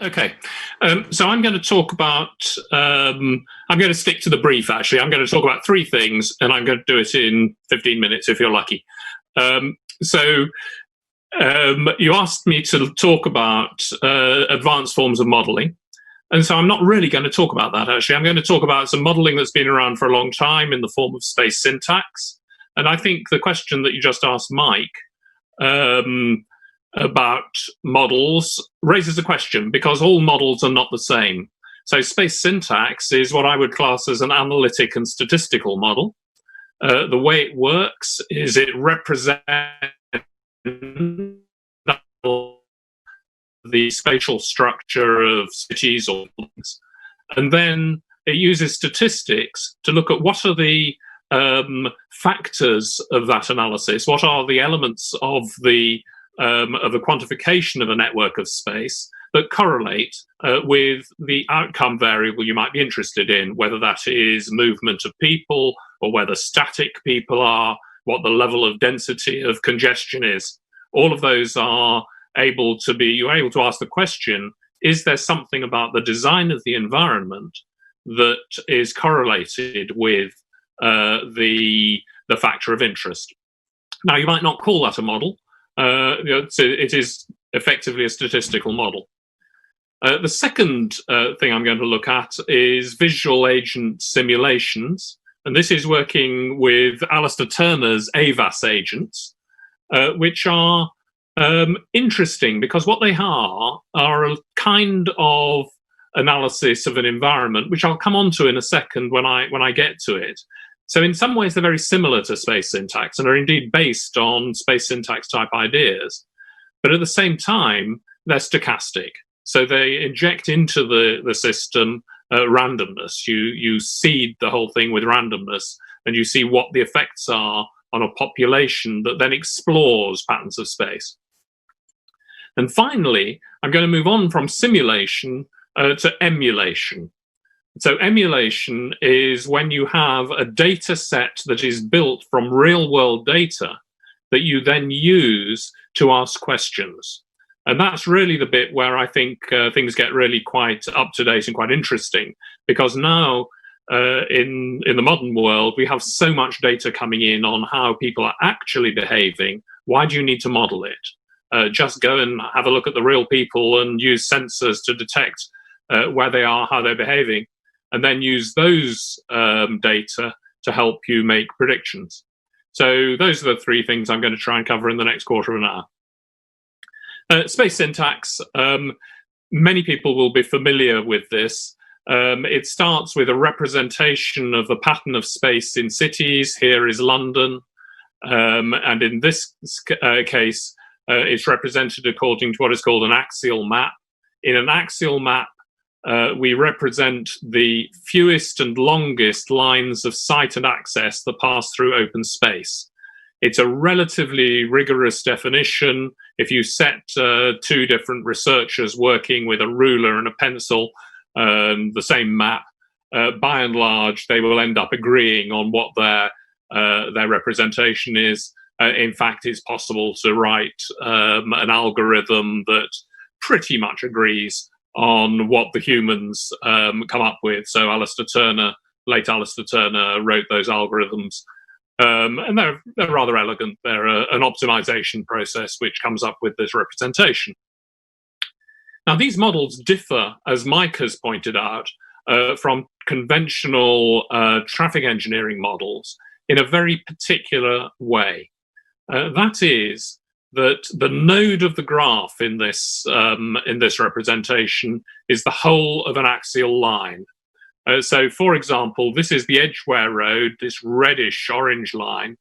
Okay, so I'm going to talk about, I'm going to stick to the brief actually. I'm going to talk about three things and I'm going to do it in 15 minutes if you're lucky. So you asked me to talk about advanced forms of modeling. And so I'm not really going to talk about that actually. I'm going to talk about some modeling that's been around for a long time in the form of space syntax. And I think the question that you just asked Mike, about models raises a question because all models are not the same. So space syntax is what I would class as an analytic and statistical model. The way it works is it represents the spatial structure of cities or buildings, and then it uses statistics to look at what are the factors of that analysis, what are the elements of the quantification of a network of space that correlate with the outcome variable you might be interested in, whether that is movement of people or whether static people are, what the level of density of congestion is. All of those are able to be, you're able to ask the question, is there something about the design of the environment that is correlated with the factor of interest? Now, you might not call that a model. So it is effectively a statistical model. The second thing I'm going to look at is visual agent simulations. And this is working with Alistair Turner's AVAS agents, which are interesting because what they are a kind of analysis of an environment, which I'll come on to in a second when I get to it. So in some ways, they're very similar to space syntax and are indeed based on space syntax type ideas. But at the same time, they're stochastic. So they inject into the system randomness. You seed the whole thing with randomness and you see what the effects are on a population that then explores patterns of space. And finally, I'm going to move on from simulation to emulation. So emulation is when you have a data set that is built from real world data that you then use to ask questions. And that's really the bit where I think things get really quite up to date and quite interesting, because now in the modern world, we have so much data coming in on how people are actually behaving. Why do you need to model it? Just go and have a look at the real people and use sensors to detect where they are, how they're behaving, and then use those data to help you make predictions. So those are the three things I'm going to try and cover in the next quarter of an hour. Space syntax, many people will be familiar with this. It starts with a representation of the pattern of space in cities. Here is London. And in this case, it's represented according to what is called an axial map. In an axial map, we represent the fewest and longest lines of sight and access that pass through open space. It's a relatively rigorous definition. If you set two different researchers working with a ruler and a pencil, the same map, by and large, they will end up agreeing on what their representation is. In fact, it's possible to write an algorithm that pretty much agrees on what the humans come up with. So late Alistair Turner wrote those algorithms. And they're rather elegant. They're an optimization process which comes up with this representation. Now, these models differ, as Mike has pointed out, from conventional traffic engineering models in a very particular way. That is, that the node of the graph in this representation is the whole of an axial line. So, for example, this is the Edgware Road, this reddish-orange line,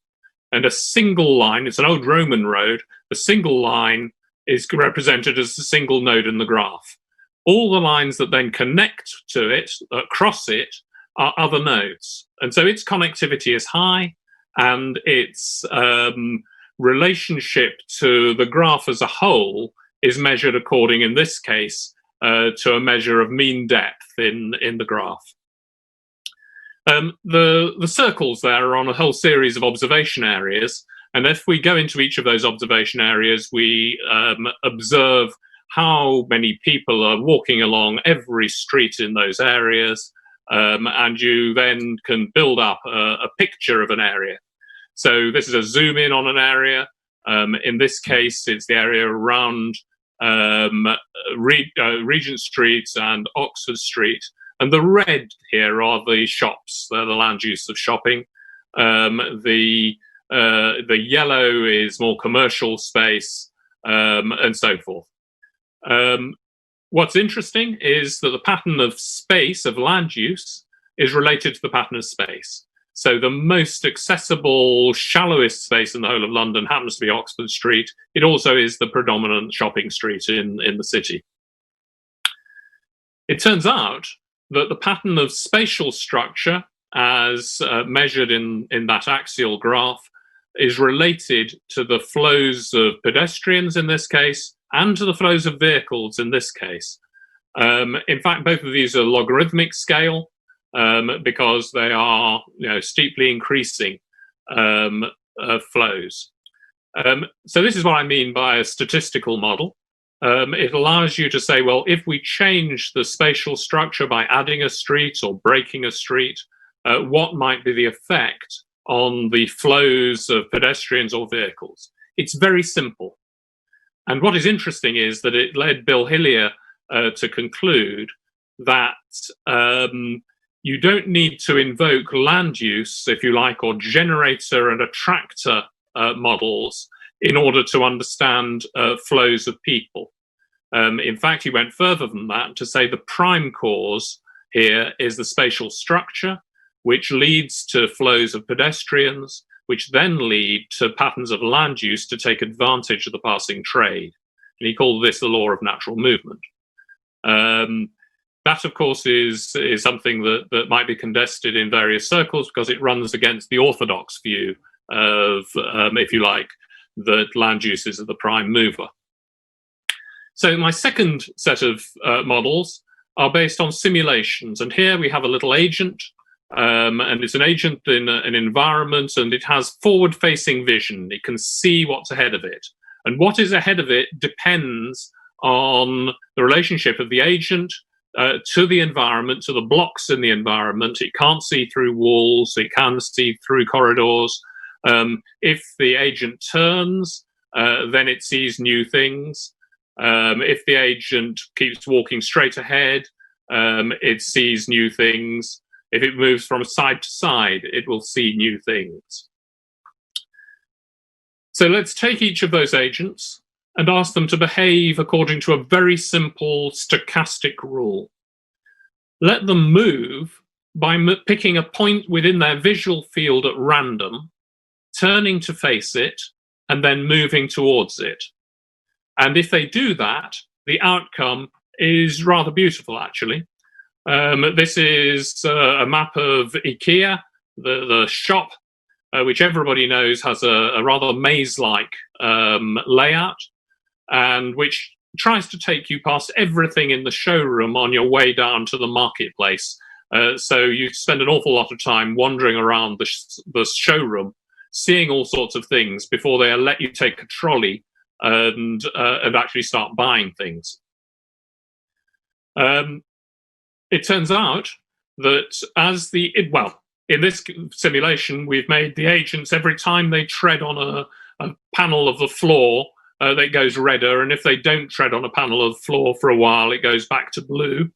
and a single line, it's an old Roman road, a single line is represented as a single node in the graph. All the lines that then connect to it, cross it, are other nodes. And so its connectivity is high, and its relationship to the graph as a whole is measured according, in this case, to a measure of mean depth in the graph. The circles there are on a whole series of observation areas, and if we go into each of those observation areas, we observe how many people are walking along every street in those areas, and you then can build up a picture of an area. So this is a zoom in on an area. In this case, it's the area around Regent Street and Oxford Street. And the red here are the shops. They're the land use of shopping. The yellow is more commercial space, and so forth. What's interesting is that the pattern of space, of land use, is related to the pattern of space. So the most accessible, shallowest space in the whole of London happens to be Oxford Street. It also is the predominant shopping street in the city. It turns out that the pattern of spatial structure, as measured in that axial graph, is related to the flows of pedestrians in this case, and to the flows of vehicles in this case. In fact, both of these are logarithmic scale, because they are, steeply increasing flows. So this is what I mean by a statistical model. It allows you to say, well, if we change the spatial structure by adding a street or breaking a street, what might be the effect on the flows of pedestrians or vehicles? It's very simple. And what is interesting is that it led Bill Hillier to conclude that you don't need to invoke land use, if you like, or generator and attractor models in order to understand flows of people. In fact, he went further than that to say the prime cause here is the spatial structure, which leads to flows of pedestrians, which then lead to patterns of land use to take advantage of the passing trade. And he called this the law of natural movement. That, of course, is something that might be contested in various circles because it runs against the orthodox view of, if you like, that land uses are the prime mover. So my second set of models are based on simulations. And here we have a little agent, and it's an agent in an environment, and it has forward-facing vision. It can see what's ahead of it. And what is ahead of it depends on the relationship of the agent to the environment, to the blocks in the environment. It can't see through walls, it can see through corridors. If the agent turns, then it sees new things. If the agent keeps walking straight ahead, it sees new things. If it moves from side to side, it will see new things. So let's take each of those agents and ask them to behave according to a very simple stochastic rule. Let them move by picking a point within their visual field at random, turning to face it, and then moving towards it. And if they do that, the outcome is rather beautiful, actually. This is a map of Ikea, the shop, which everybody knows has a rather maze-like layout, and which tries to take you past everything in the showroom on your way down to the marketplace. So you spend an awful lot of time wandering around the showroom, seeing all sorts of things before they let you take a trolley and actually start buying things. It turns out that in this simulation, we've made the agents, every time they tread on a panel of the floor, that goes redder, and if they don't tread on a panel of the floor for a while, it goes back to blue.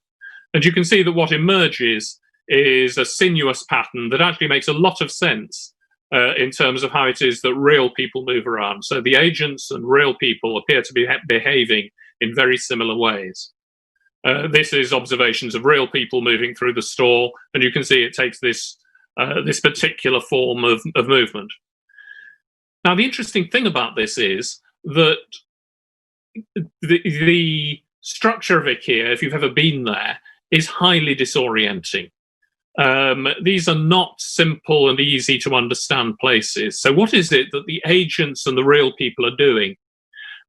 And you can see that what emerges is a sinuous pattern that actually makes a lot of sense in terms of how it is that real people move around. So the agents and real people appear to be behaving in very similar ways. This is observations of real people moving through the store, and you can see it takes this particular form of movement. Now, the interesting thing about this is that the structure of Ikea, if you've ever been there, is highly disorienting. These are not simple and easy to understand places. So what is it that the agents and the real people are doing?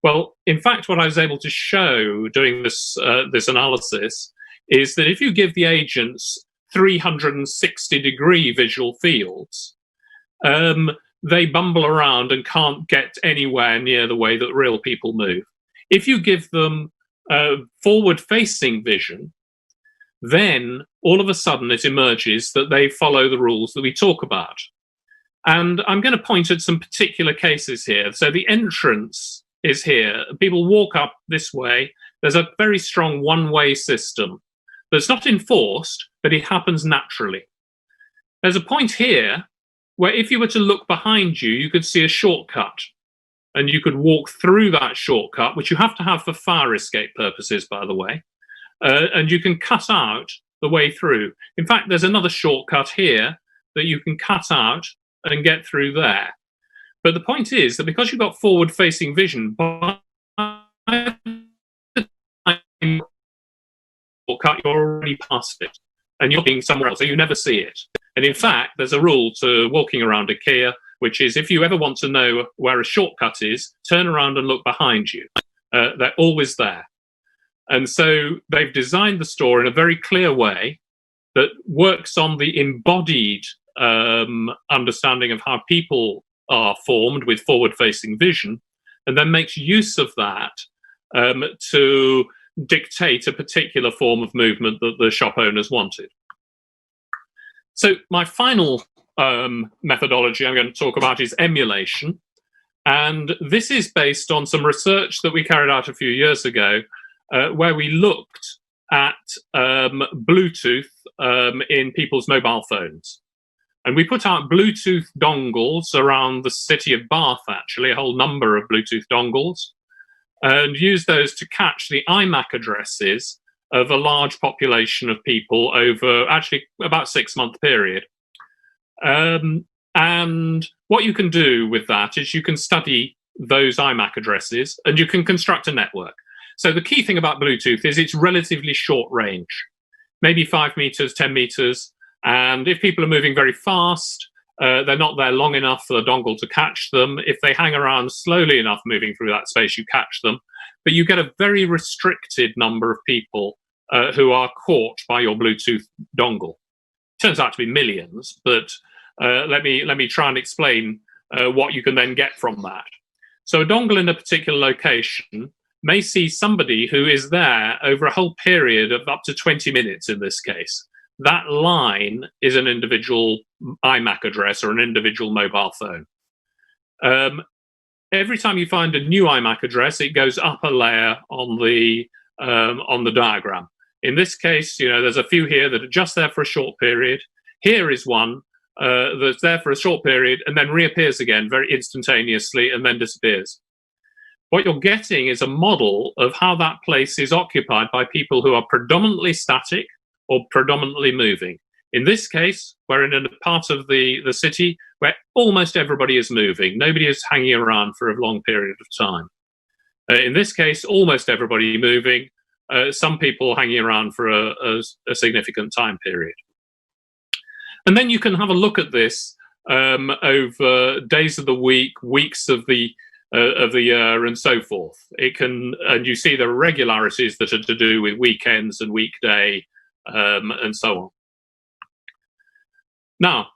Well, in fact, what I was able to show doing this analysis is that if you give the agents 360-degree visual fields, they bumble around and can't get anywhere near the way that real people move. If you give them forward-facing vision, then all of a sudden it emerges that they follow the rules that we talk about. And I'm going to point at some particular cases here. So the entrance is here. People walk up this way. There's a very strong one-way system that's not enforced, but it happens naturally. There's a point here where if you were to look behind you, you could see a shortcut. And you could walk through that shortcut, which you have to have for fire escape purposes, by the way. And you can cut out the way through. In fact, there's another shortcut here that you can cut out and get through there. But the point is that because you've got forward-facing vision, by the time shortcut, you're already past it. And you're being somewhere else, so you never see it. And in fact, there's a rule to walking around Ikea, which is if you ever want to know where a shortcut is, turn around and look behind you. They're always there. And so they've designed the store in a very clear way that works on the embodied understanding of how people are formed with forward-facing vision, and then makes use of that to dictate a particular form of movement that the shop owners wanted. So my final methodology I'm going to talk about is emulation. And this is based on some research that we carried out a few years ago, where we looked at Bluetooth in people's mobile phones. And we put out Bluetooth dongles around the city of Bath, actually, a whole number of Bluetooth dongles, and used those to catch the IMAC addresses of a large population of people over actually about a 6-month period. And what you can do with that is you can study those IMAC addresses and you can construct a network. So the key thing about Bluetooth is it's relatively short range, maybe 5 meters, 10 meters. And if people are moving very fast, they're not there long enough for the dongle to catch them. If they hang around slowly enough moving through that space, you catch them. But you get a very restricted number of people who are caught by your Bluetooth dongle. Turns out to be millions, but let me try and explain what you can then get from that. So a dongle in a particular location may see somebody who is there over a whole period of up to 20 minutes in this case. That line is an individual IMAC address or an individual mobile phone. Every time you find a new IMAC address, it goes up a layer on the diagram. In this case, there's a few here that are just there for a short period. Here is one that's there for a short period and then reappears again very instantaneously and then disappears. What you're getting is a model of how that place is occupied by people who are predominantly static or predominantly moving. In this case, we're in a part of the city where almost everybody is moving. Nobody is hanging around for a long period of time. In this case, almost everybody moving, some people hanging around for a significant time period. And then you can have a look at this over days of the week, weeks of the year, and so forth. And you see the irregularities that are to do with weekends and weekday, and so on. Now,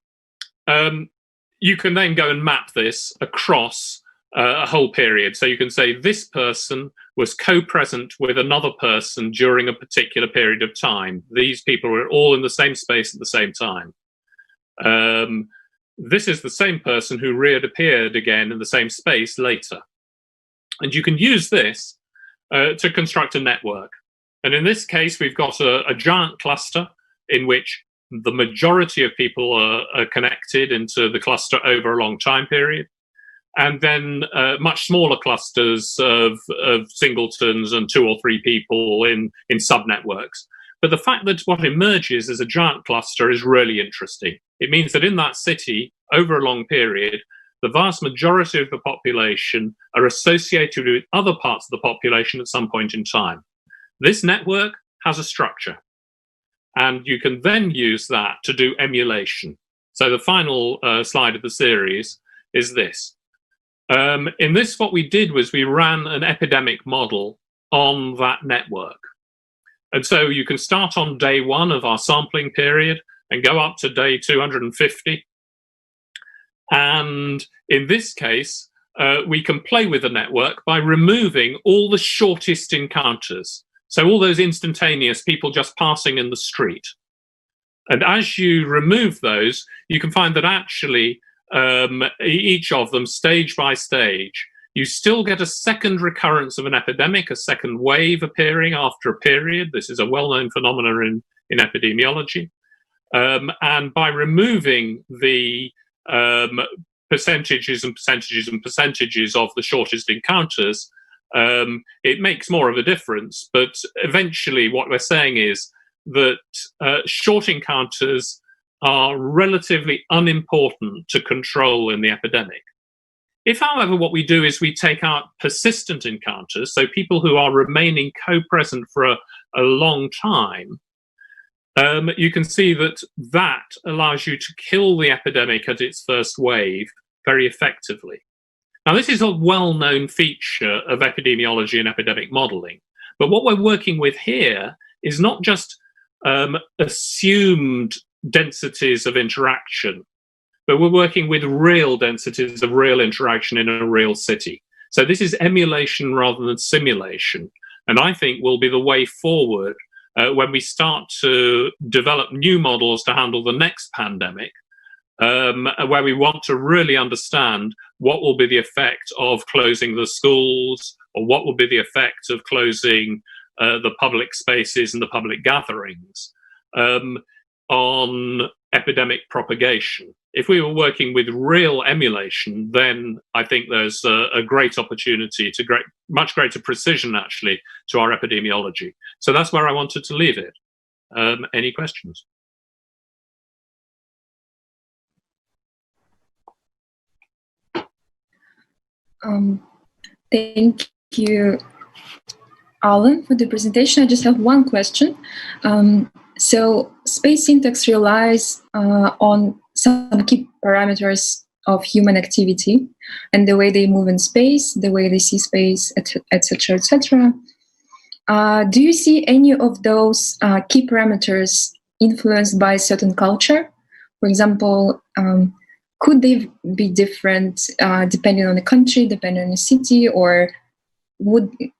you can then go and map this across a whole period. So you can say this person was co-present with another person during a particular period of time. These people were all in the same space at the same time. This is the same person who reappeared again in the same space later. And you can use this to construct a network. And in this case, we've got a giant cluster in which the majority of people are connected into the cluster over a long time period. And then much smaller clusters of singletons and 2 or 3 people in subnetworks. But the fact that what emerges as a giant cluster is really interesting. It means that in that city, over a long period, the vast majority of the population are associated with other parts of the population at some point in time. This network has a structure, and you can then use that to do emulation. So the final slide of the series is this. In this, what we did was we ran an epidemic model on that network. And so you can start on day 1 of our sampling period and go up to day 250. And in this case, we can play with the network by removing all the shortest encounters. So all those instantaneous people just passing in the street. And as you remove those, you can find that actually each of them, stage by stage, you still get a second recurrence of an epidemic, a second wave appearing after a period. This is a well-known phenomenon in epidemiology. And by removing the percentages and percentages and percentages of the shortest encounters, it makes more of a difference. But eventually what we're saying is that short encounters are relatively unimportant to control in the epidemic. If, however, what we do is we take out persistent encounters, so people who are remaining co-present for a long time, you can see that that allows you to kill the epidemic at its first wave very effectively. Now, this is a well-known feature of epidemiology and epidemic modeling, but what we're working with here is not just assumed densities of interaction, but we're working with real densities of real interaction in a real city. So this is emulation rather than simulation, and I think will be the way forward when we start to develop new models to handle the next pandemic, where we want to really understand what will be the effect of closing the schools, or what will be the effect of closing the public spaces and the public gatherings on epidemic propagation. If we were working with real emulation, then I think there's a great opportunity to much greater precision, actually, to our epidemiology. So that's where I wanted to leave it. Any questions? Thank you, Alan, for the presentation. I just have one question. So space syntax relies on some key parameters of human activity and the way they move in space, the way they see space, etc., etc. Do you see any of those key parameters influenced by a certain culture? For example, could they be different depending on the country, depending on the city, or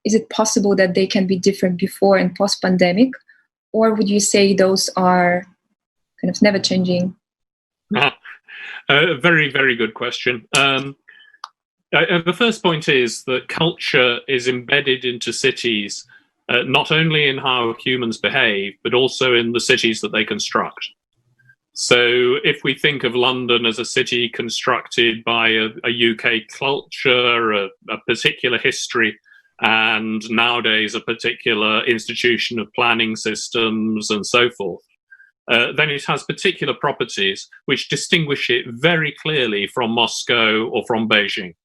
is it possible that they can be different before and post-pandemic? Or would you say those are kind of never changing? Very, very good question. The first point is that culture is embedded into cities, not only in how humans behave, but also in the cities that they construct. So if we think of London as a city constructed by a UK culture, a particular history, and nowadays a particular institution of planning systems and so forth, then it has particular properties which distinguish it very clearly from Moscow or from Beijing.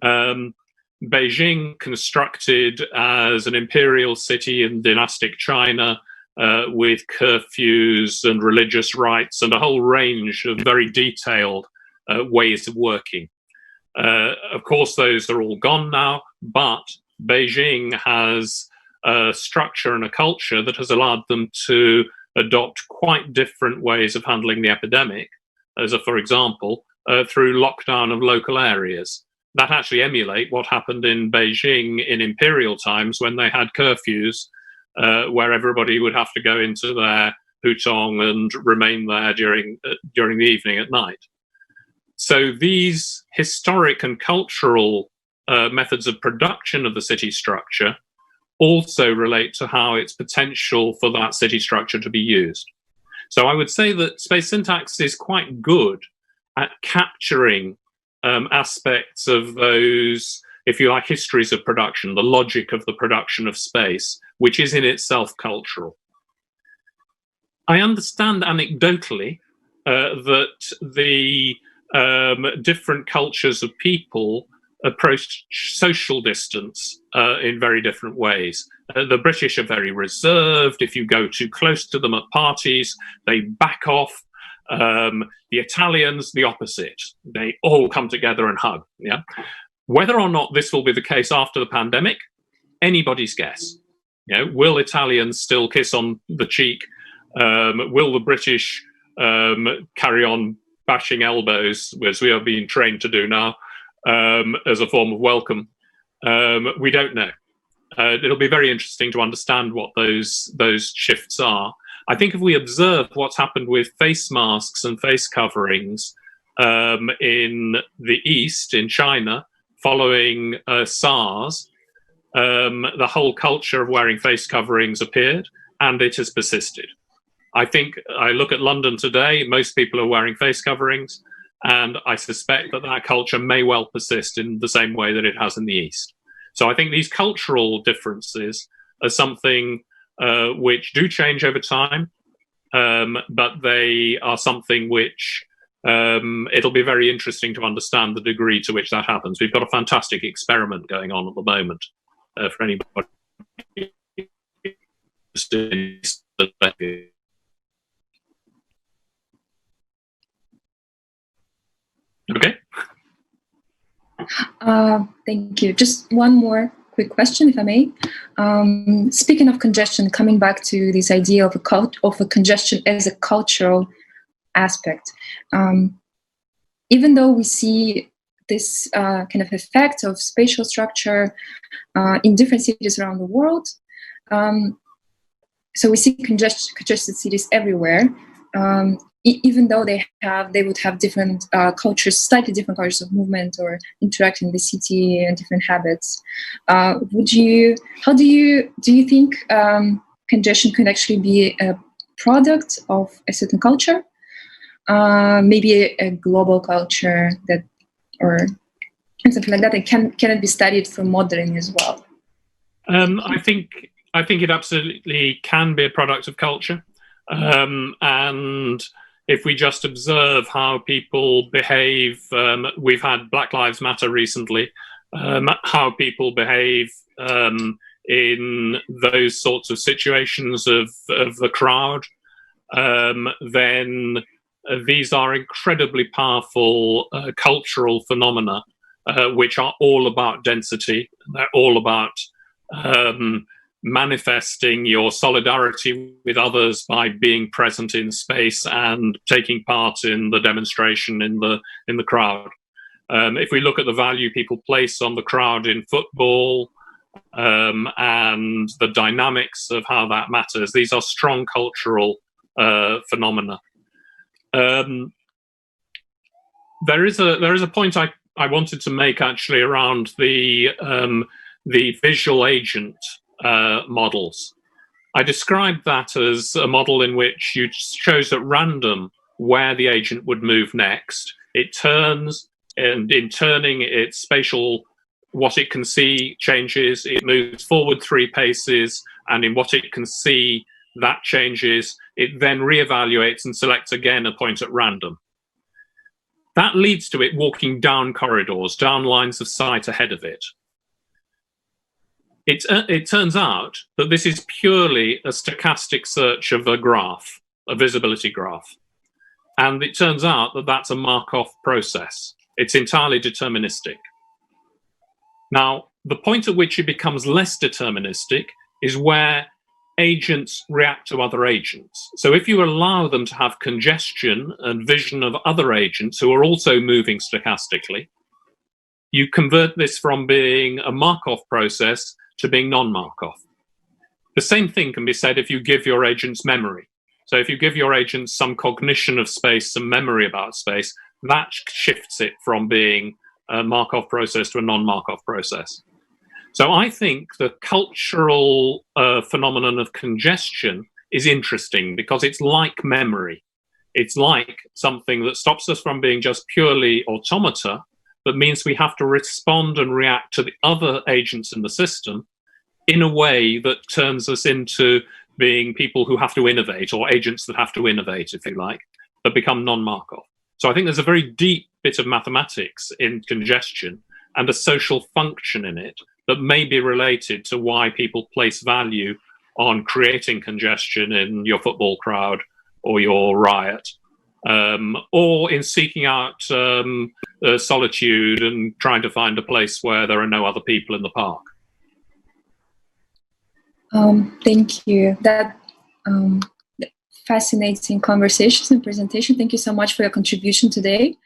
Beijing, constructed as an imperial city in dynastic China, with curfews and religious rites and a whole range of very detailed ways of working. Of course, those are all gone now, but Beijing has a structure and a culture that has allowed them to adopt quite different ways of handling the epidemic, for example, through lockdown of local areas. That actually emulate what happened in Beijing in imperial times when they had curfews, where everybody would have to go into their hutong and remain there during the evening at night. So these historic and cultural methods of production of the city structure also relate to how it's potential for that city structure to be used. So I would say that space syntax is quite good at capturing aspects of those, if you like, histories of production, the logic of the production of space, which is in itself cultural. I understand anecdotally that the different cultures of people approach social distance in very different ways. The British are very reserved. If you go too close to them at parties, they back off. The Italians, the opposite. They all come together and hug. Yeah. Whether or not this will be the case after the pandemic, anybody's guess. You know, will Italians still kiss on the cheek? Will the British carry on bashing elbows, as we are being trained to do now? as a form of welcome. We don't know. It'll be very interesting to understand what those shifts are. I think if we observe what's happened with face masks and face coverings in the East, in China, following SARS, the whole culture of wearing face coverings appeared, and it has persisted. I think I look at London today, most people are wearing face coverings, and I suspect that that culture may well persist in the same way that it has in the East. So I think these cultural differences are something which do change over time, but they are something which it'll be very interesting to understand the degree to which that happens. We've got a fantastic experiment going on at the moment for anybody. Okay. Thank you. Just one more quick question, if I may. Speaking of congestion, coming back to this idea of a congestion as a cultural aspect, even though we see this kind of effect of spatial structure in different cities around the world, so we see congested cities everywhere. Even though they would have different cultures, slightly different cultures of movement or interact in the city and different habits. How do you think congestion could actually be a product of a certain culture? Maybe a global culture or something like that, and can it be studied from modeling as well? I think it absolutely can be a product of culture, and if we just observe how people behave, we've had Black Lives Matter recently, how people behave in those sorts of situations of the crowd, then these are incredibly powerful cultural phenomena, which are all about density. They're all about manifesting your solidarity with others by being present in space and taking part in the demonstration in the crowd. If we look at the value people place on the crowd in football and the dynamics of how that matters, these are strong cultural phenomena. There is a point I wanted to make actually around the visual agent models. I described that as a model in which you chose at random where the agent would move next. It turns, and in turning, its spatial, what it can see changes. It moves forward 3 paces, and in what it can see, that changes. It then reevaluates and selects again a point at random. That leads to it walking down corridors, down lines of sight ahead of it. It turns out that this is purely a stochastic search of a graph, a visibility graph. And it turns out that that's a Markov process. It's entirely deterministic. Now, the point at which it becomes less deterministic is where agents react to other agents. So if you allow them to have congestion and vision of other agents who are also moving stochastically, you convert this from being a Markov process to being non-Markov. The same thing can be said if you give your agents memory. So if you give your agents some cognition of space, some memory about space, that shifts it from being a Markov process to a non-Markov process. So I think the cultural phenomenon of congestion is interesting because it's like memory. It's like something that stops us from being just purely automata, but means we have to respond and react to the other agents in the system in a way that turns us into being people who have to innovate, or agents that have to innovate, if you like, that become non-Markov. So I think there's a very deep bit of mathematics in congestion and a social function in it that may be related to why people place value on creating congestion in your football crowd or your riot, or in seeking out solitude and trying to find a place where there are no other people in the park. Thank you. That fascinating conversation and presentation. Thank you so much for your contribution today.